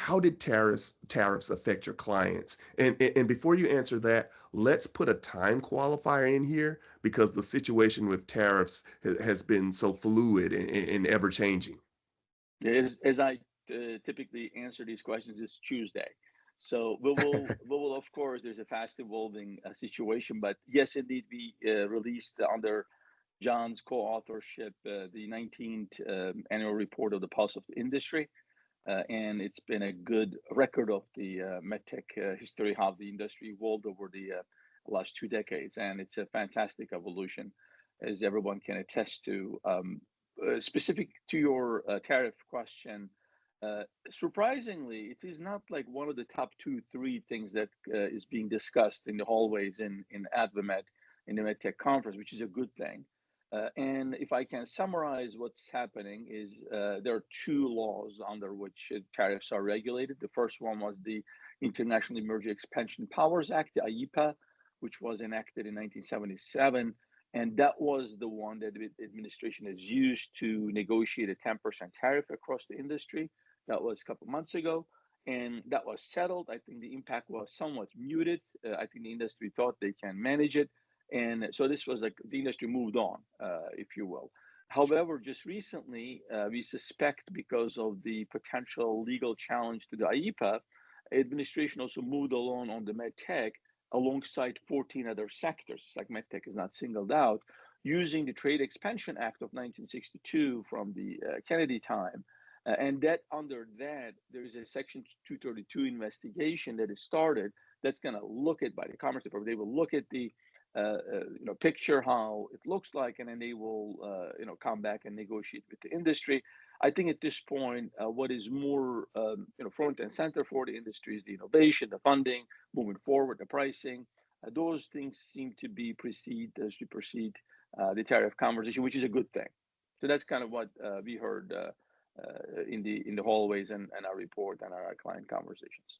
how did tariffs affect your clients? And before you answer that, let's put a time qualifier in here because the situation with tariffs has been so fluid and ever changing. As I typically answer these questions, it's Tuesday. So we will of course, there's a fast evolving situation, but yes, indeed, we released under John's co-authorship the 19th annual report of the pulse of the industry, and it's been a good record of the medtech history, how the industry evolved over the last 2 decades, and it's a fantastic evolution, as everyone can attest to. Specific to your tariff question, surprisingly, it is not like one of the top two, three things that is being discussed in the hallways in AdvaMed, in the MedTech conference, which is a good thing. And if I can summarize what's happening is there are two laws under which tariffs are regulated. The first one was the International Emerging Expansion Powers Act, the IEPA, which was enacted in 1977. And that was the one that the administration has used to negotiate a 10% tariff across the industry. That was a couple of months ago. And that was settled. I think the impact was somewhat muted. I think the industry thought they can manage it. And so this was like the industry moved on, if you will. However, just recently, we suspect because of the potential legal challenge to the IEPA, administration also moved along on the medtech alongside 14 other sectors. It's like medtech is not singled out, using the Trade Expansion Act of 1962 from the Kennedy time. And that under that, there is a Section 232 investigation that is started that's going to look at by the Commerce Department. They will look at the picture how it looks like, and then they will come back and negotiate with the industry. I think at this point, what is more front and center for the industry is the innovation, the funding, moving forward, the pricing. Those things seem to be supersede the tariff conversation, which is a good thing. So that's kind of what we heard in the hallways and our report and our client conversations.